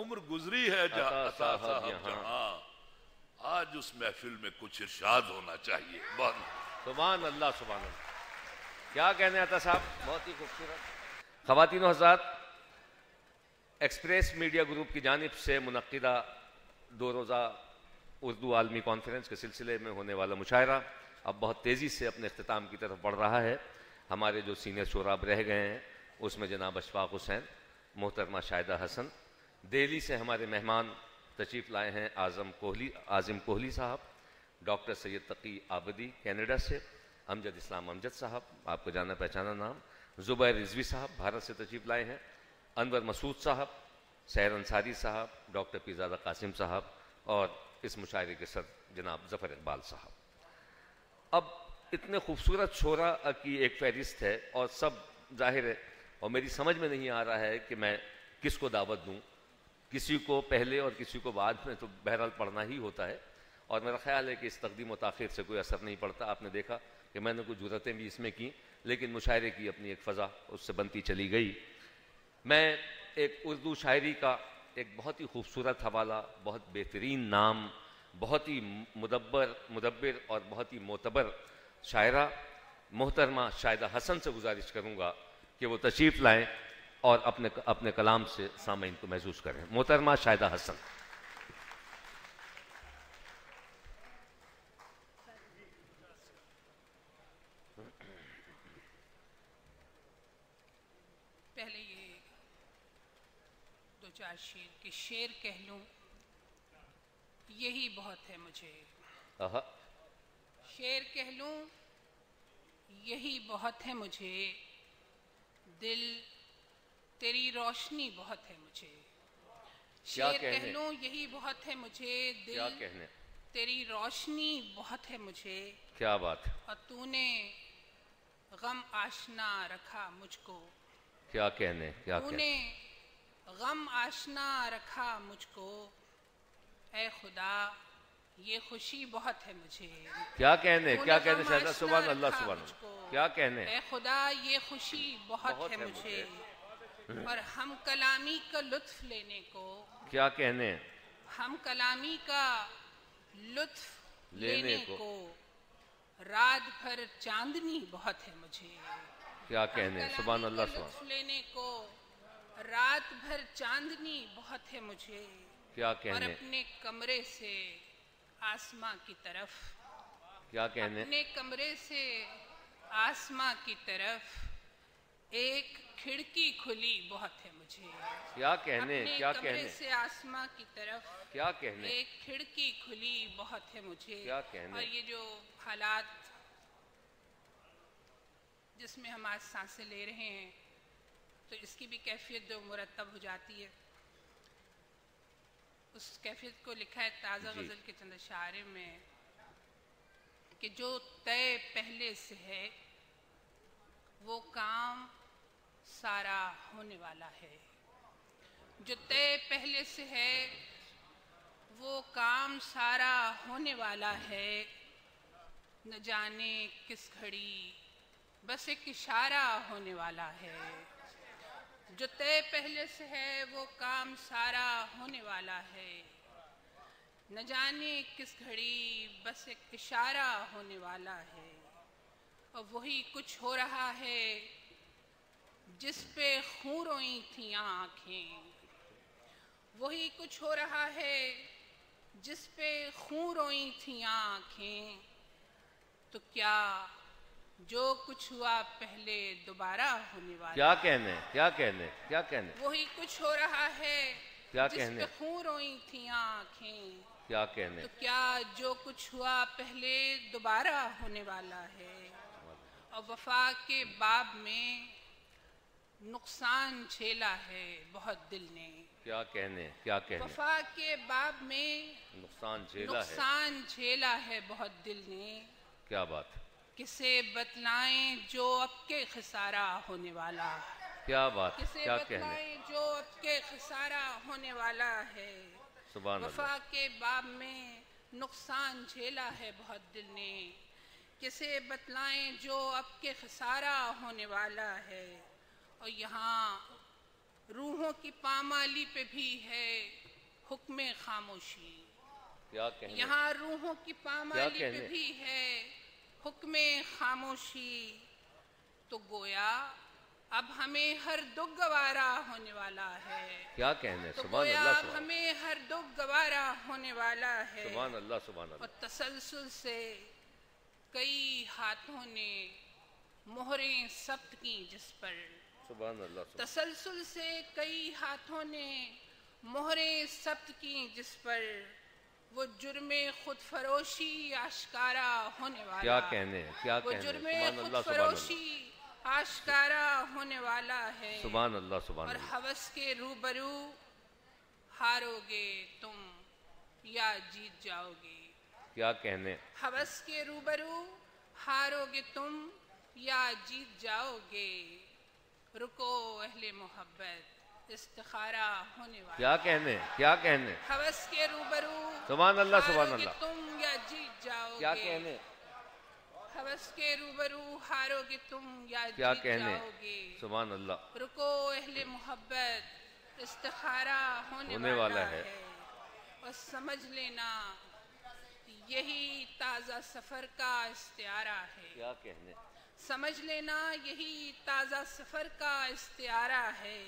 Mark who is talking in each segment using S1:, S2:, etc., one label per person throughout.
S1: عمر گزری ہے عطا صاحب جہاں، آج اس محفل میں کچھ ارشاد ہونا چاہیے.
S2: سبحان اللہ سبحان اللہ. کیا کہنے عطا صاحب، بہت ہی خوبصورت. خواتین و حضرات، ایکسپریس میڈیا گروپ کی جانب سے منعقدہ 2 روزہ اردو عالمی کانفرنس کے سلسلے میں ہونے والا مشاعرہ اب بہت تیزی سے اپنے اختتام کی طرف بڑھ رہا ہے. ہمارے جو سینئر شوراب رہ گئے ہیں اس میں جناب اشفاق حسین، محترمہ شاہدہ حسن، دہلی سے ہمارے مہمان تشریف لائے ہیں اعظم کوہلی صاحب، ڈاکٹر سید تقی عابدی کینیڈا سے، امجد اسلام امجد صاحب، آپ کو جانا پہچانا نام، زبیر رضوی صاحب بھارت سے تشریف لائے ہیں، انور مسعود صاحب، سحر انصاری صاحب، ڈاکٹر پیرزادہ قاسم صاحب، اور اس مشاعرے کے صدر جناب ظفر اقبال صاحب. اب اتنے خوبصورت شعراء کی ایک فہرست ہے اور سب ظاہر ہے، اور میری سمجھ میں نہیں آ رہا ہے کہ میں کس کو دعوت دوں، کسی کو پہلے اور کسی کو بعد میں، تو بہرحال پڑھنا ہی ہوتا ہے. اور میرا خیال ہے کہ اس تقدیم و تاخیر سے کوئی اثر نہیں پڑتا. آپ نے دیکھا کہ میں نے کچھ جرأتیں بھی اس میں کی، لیکن مشاعرے کی اپنی ایک فضا اس سے بنتی چلی گئی. میں ایک اردو شاعری کا ایک بہت ہی خوبصورت حوالہ، بہت بہترین نام، بہت ہی مدبر اور بہت ہی معتبر شاعرہ محترمہ شاہدہ حسن سے گزارش کروں گا کہ وہ تشریف لائیں اور اپنے کلام سے سامعین کو محظوظ کریں. محترمہ شاہدہ حسن.
S3: پہلے یہ 2-4 شعر کے شعر کہہ لوں، یہی بہت ہے مجھے. شعر کہہ لوں یہی بہت ہے مجھے، دل تیری روشنی بہت ہے مجھے. شعر کہہ لوں یہی بہت ہے مجھے، دل تیری روشنی بہت ہے مجھے.
S2: کیا بات ہے.
S3: اور تو نے غم آشنا رکھا مجھ کو.
S2: کیا کہنے.
S3: تو نے غم آشنا رکھا مجھ کو، اے خدا یہ خوشی بہت ہے مجھے.
S2: کیا کہنے شاہدہ. سبحان اللہ سبحان اللہ. کیا کہنے.
S3: اے خدا یہ خوشی بہت ہے مجھے، اور ہم کلامی کا لطف لینے کو.
S2: کیا کہنے.
S3: ہم کلامی کا لطف لینے کو رات بھر چاندنی بہت ہے مجھے.
S2: کیا کہنے. سبحان اللہ سبحان اللہ.
S3: لطف لینے کو رات بھر چاندنی بہت ہے مجھے.
S2: کیا کہنے.
S3: اور اپنے کمرے سے آسماں کی طرف.
S2: کیا کہنے.
S3: اپنے کمرے سے آسماں کی طرف ایک کھڑکی کھلی بہت ہے مجھے.
S2: کیا کہنے. کیا
S3: اپنے کمرے
S2: کہنے.
S3: سے آسماں کی طرف
S2: کیا کہنے.
S3: ایک کھڑکی کھلی بہت ہے مجھے.
S2: کیا کہنے.
S3: اور یہ جو حالات جس میں ہم آج سانسیں لے رہے ہیں، تو اس کی بھی کیفیت جو مرتب ہو جاتی ہے، اس کیفیت کو لکھا ہے تازہ غزل کے چند اشعار میں کہ جو طے پہلے سے ہے وہ کام سارا ہونے والا ہے. جو طے پہلے سے ہے وہ کام سارا ہونے والا ہے، نہ جانے کس گھڑی بس ایک اشارہ ہونے والا ہے. جو طے پہلے سے ہے وہ کام سارا ہونے والا ہے، نہ جانے کس گھڑی بس ایک اشارہ ہونے والا ہے. اور وہی کچھ ہو رہا ہے جس پہ خون روئی تھیں آنکھیں. وہی کچھ ہو رہا ہے جس پہ خون روئی تھیں آنکھیں. تو کیا جو کچھ ہوا پہلے دوبارہ ہونے والا.
S2: کیا کہنے. کیا کہنے. کیا کہنے.
S3: وہی کچھ ہو رہا ہے
S2: کیا
S3: جس
S2: کہنے.
S3: پہ خون روئی تھیں آنکھیں.
S2: کیا کہنے.
S3: تو کیا جو کچھ ہوا پہلے دوبارہ ہونے والا ہے. اور وفا کے باب میں نقصان جھیلا ہے بہت دل نے.
S2: کیا کہنے. کیا کہنے.
S3: وفا کے باب میں
S2: نقصان
S3: جھیلا ہے بہت دل نے.
S2: کیا بات.
S3: کسے بتلائیں جو اب کے خسارہ ہونے والا.
S2: کیا بات.
S3: کسے
S2: کیا
S3: بتلائیں جو اب کے خسارہ ہونے والا ہے.
S2: سبحان
S3: وفا
S2: اللہ.
S3: کے باب میں نقصان جھیلا ہے بہت دل نے. کسے بتلائیں جو اب کے خسارہ ہونے والا ہے. اور یہاں روحوں کی پامالی پہ بھی ہے حکم خاموشی.
S2: کیا کہنے
S3: یہاں روحوں کی پامالی
S2: کیا
S3: پہ
S2: کہنے
S3: بھی ہے حکم خاموشی. تو گویا اب ہمیں ہر دکھ گوارا ہونے والا ہے.
S2: کیا کہنے
S3: تو
S2: سبحان
S3: گویا
S2: اللہ
S3: اب ہمیں ہر دکھ گوارا ہونے والا ہے.
S2: سبحان اللہ سبحان
S3: اور
S2: اللہ.
S3: تسلسل سے کئی ہاتھوں نے مہریں ثبت کی جس پر.
S2: سبحان اللہ سبحان
S3: تسلسل سے کئی ہاتھوں نے مہریں ثبت کی جس پر وہ جرم خود فروشی آشکارا ہونے والا.
S2: کیا کہنے کیا
S3: وہ
S2: کہنے
S3: جرم
S2: سبحان
S3: خود
S2: اللہ سبحان اللہ
S3: فروشی آشکارا ہونے والا ہے.
S2: سبحان اللہ سبحان
S3: اور
S2: اللہ.
S3: ہوس کے روبرو ہارو گے تم یا جیت جاؤ گے.
S2: کیا کہنے
S3: ہوس کے روبرو ہارو گے تم یا جیت جاؤ گے. رکو اہل محبت استخارہ ہونے والا.
S2: کیا کہنے کیا کہنے
S3: ہوس کے روبرو
S2: سبحان اللہ سبحان
S3: ہارو گے
S2: اللہ.
S3: تم یا جیت جاؤ
S2: کیا
S3: گے.
S2: کہنے
S3: ہوس کے روبرو ہارو گے تم یا
S2: کیا
S3: جیت
S2: کہنے
S3: جاؤ گے.
S2: سبحان اللہ.
S3: رکو اہل محبت استخارہ ہونے
S2: والا ہے.
S3: اور سمجھ لینا یہی تازہ سفر کا استعارہ ہے.
S2: کیا کہنے
S3: سمجھ لینا یہی تازہ سفر کا استعارہ ہے.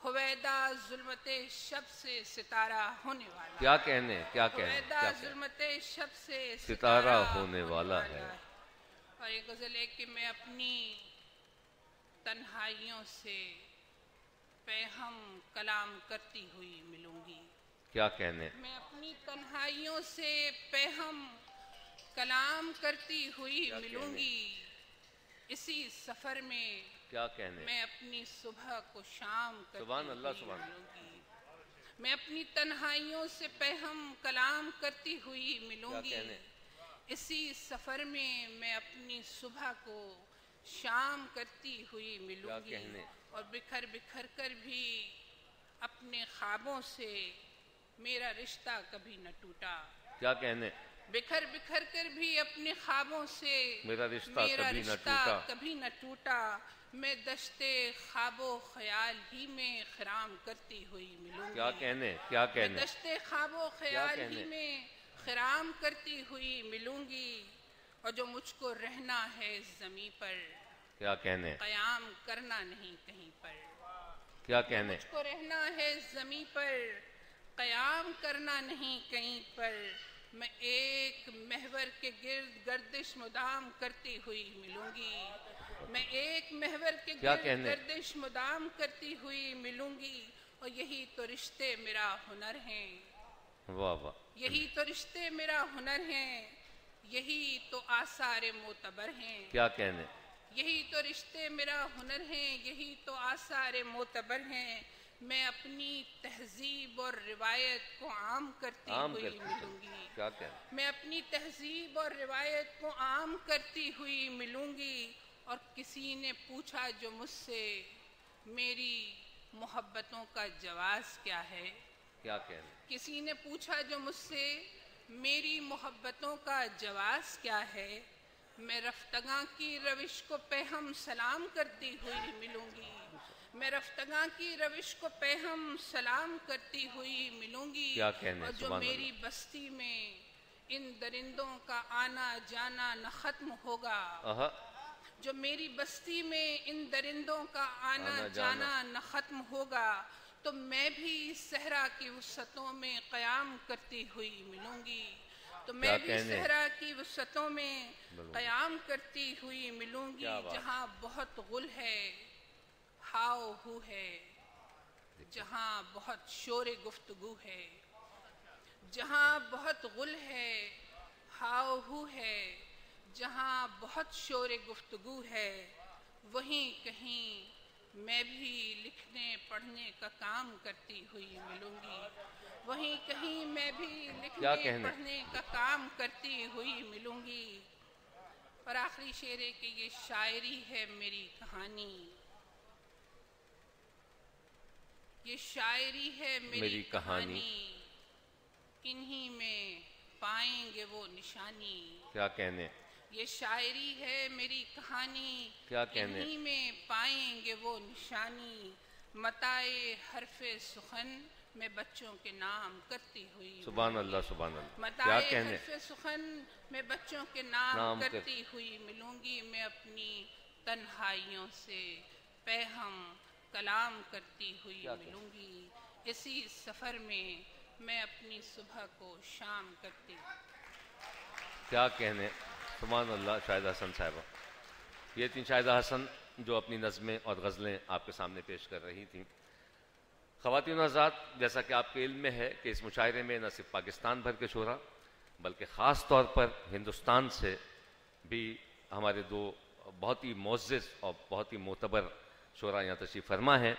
S3: ہویدا ظلمت شب سے ستارہ ہونے والا.
S2: کیا کہنے کیا کہنے
S3: ہویدا
S2: کیا کہنے
S3: ظلمت شب سے
S2: ستارہ ہونے والا ہے.
S3: اور یہ غزل ہے کہ میں اپنی تنہائیوں سے پیہم کلام کرتی ہوئی ملوں گی.
S2: کیا کہنے
S3: میں اپنی تنہائیوں سے پیہم کلام کرتی ہوئی ملوں گی. اسی سفر میں
S2: کیا کہنے
S3: میں اپنی صبح کو شام کرتی
S2: سبحان اللہ
S3: ہوئی
S2: سبحان
S3: ملوں گی. میں اپنی تنہائیوں سے پیہم کلام کرتی ہوئی ملوں
S2: کیا
S3: گی.
S2: کہنے
S3: اسی سفر میں میں اپنی صبح کو شام کرتی ہوئی ملوں
S2: کیا
S3: گی.
S2: کہنے
S3: اور بکھر بکھر کر بھی اپنے خوابوں سے میرا رشتہ کبھی نہ ٹوٹا.
S2: کیا کہنے
S3: بکھر بکھر کر بھی اپنے خوابوں سے
S2: میرا رشتہ کبھی نہ ٹوٹا.
S3: کبھی نہ ٹوٹا. میں دشتے خواب و خیال ہی میں خرام کرتی ہوئی ملوں گی.
S2: کیا کہنے کیا
S3: میں
S2: کہنے
S3: دشتے خواب و خیال
S2: کہنے؟
S3: ہی میں خرام کرتی ہوئی ملوں گی. اور جو مجھ کو رہنا ہے اس زمیں پر
S2: کیا کہنے
S3: قیام کرنا نہیں کہیں پر.
S2: کیا کہنے
S3: مجھ کو رہنا ہے اس زمیں پر قیام کرنا نہیں کہیں پر. میں ایک محور کے گرد گردش مدام کرتی ہوئی ملوں گی. میں ایک محور کے
S2: کیا
S3: گرد
S2: کہنے؟
S3: گردش مدام کرتی ہوئی ملوں گی. اور یہی تو رشتے میرا ہنر ہیں.
S2: واہ واہ
S3: یہی تو رشتے میرا ہنر ہیں. یہی تو آثار معتبر ہیں.
S2: کیا کہنے
S3: یہی تو رشتے میرا ہنر ہیں. یہی تو آثار معتبر ہیں. میں اپنی تہذیب اور روایت کو عام کرتی ہوئی ملوں گی.
S2: کیا کہنے
S3: میں اپنی تہذیب اور روایت کو عام کرتی ہوئی ملوں گی. اور کسی نے پوچھا جو مجھ سے میری محبتوں کا جواز کیا ہے.
S2: کیا کہنے
S3: کسی نے پوچھا جو مجھ سے میری محبتوں کا جواز کیا ہے. میں رفتگاں کی روش کو پیہم سلام کرتی ہوئی ملوں گی. میں رفتگاں کی روش کو پیہم سلام کرتی ہوئی ملوں گی.
S2: کیا کہنے
S3: اور جو
S2: سبحان
S3: میری بستی میں ان درندوں کا آنا جانا نہ ختم ہوگا.
S2: اللہ.
S3: جو میری بستی میں ان درندوں کا آنا جانا نہ ختم ہوگا تو میں بھی صحرا کی وسعتوں میں قیام کرتی ہوئی ملوں گی. تو میں بھی صحرا کی وسعتوں میں قیام کرتی ہوئی ملوں گی. جہاں بہت غل ہے ہاؤ ہو ہے. جہاں بہت شور گفتگو ہے. جہاں بہت غل ہے ہاؤ ہو ہے. جہاں بہت شور گفتگو ہے. وہیں کہیں میں بھی لکھنے پڑھنے کا کام کرتی ہوئی ملوں گی. وہیں کہیں میں بھی لکھنے پڑھنے کا کام کرتی ہوئی ملوں گی. اور آخری شعر ہے کہ یہ شاعری ہے میری کہانی. یہ شاعری ہے میری کہانی. انہی میں پائیں گے وہ نشانی.
S2: کیا کہنے
S3: یہ شاعری ہے میری کہانی.
S2: کیا کہنے
S3: انہی میں پائیں گے وہ نشانی. متائے حرف سخن میں بچوں کے نام کرتی ہوئی
S2: سبحان اللہ سبحان اللہ، کیا
S3: متائے
S2: کہنے،
S3: حرف سخن میں بچوں کے نام کرتی ہوئی ملوں گی، میں اپنی تنہائیوں سے پیغام کلام کرتی ہوئی ملوں گی، اسی سفر میں میں اپنی صبح کو شام کرتی ہوں۔
S2: کیا کہنے، سبحان اللہ۔ شاہدہ حسن صاحبہ، یہ تھی شاہدہ حسن جو اپنی نظمیں اور غزلیں آپ کے سامنے پیش کر رہی تھیں۔ خواتین و حضرات، جیسا کہ آپ کے علم میں ہے کہ اس مشاعرے میں نہ صرف پاکستان بھر کے شعراء بلکہ خاص طور پر ہندوستان سے بھی ہمارے دو بہت ہی معزز اور بہت ہی معتبر شعراء یہاں تشریف فرما ہیں۔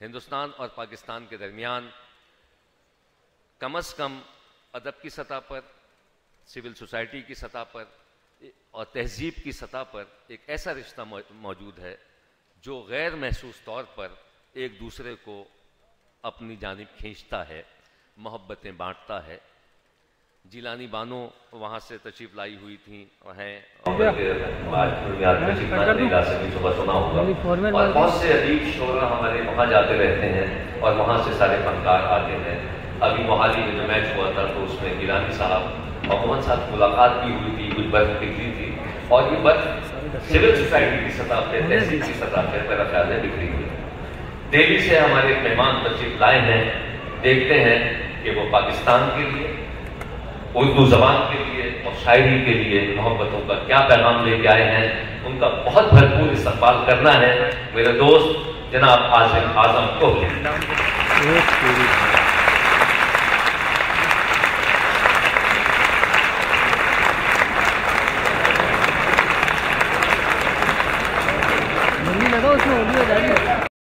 S2: ہندوستان اور پاکستان کے درمیان کم از کم ادب کی سطح پر، سول سوسائٹی کی سطح پر اور تہذیب کی سطح پر ایک ایسا رشتہ موجود ہے جو غیر محسوس طور پر ایک دوسرے کو اپنی جانب کھینچتا ہے، محبتیں بانٹتا ہے۔ جیلانی بانو وہاں سے تشریف لائی ہوئی تھیں ہیں، اور بہت سے ادیب شعراء ہمارے وہاں جاتے رہتے ہیں اور وہاں سے سارے فنکار آتے ہیں۔ ابھی موہالی میں جو میچ ہوا تھا تو اس میں گیلانی صاحب اور محمد صاحب کی ملاقات بھی ہوئی تھی، کچھ برف بکھری تھی، اور یہ برف سول سوسائٹی کی سطح پہ، تہذیب کی سطح پہ میرا خیال ہے بکھری ہوئی۔ دہلی سے ہمارے ایک مہمان تشریف لائے ہیں، دیکھتے ہیں کہ وہ پاکستان کے لیے، اردو زبان کے لیے اور شاعری کے لیے محبتوں کا کیا پیغام لے کے آئے ہیں۔ ان کا بہت بھرپور استقبال کرنا ہے۔ میرے دوست جناب عاصم اعظم کوہلی۔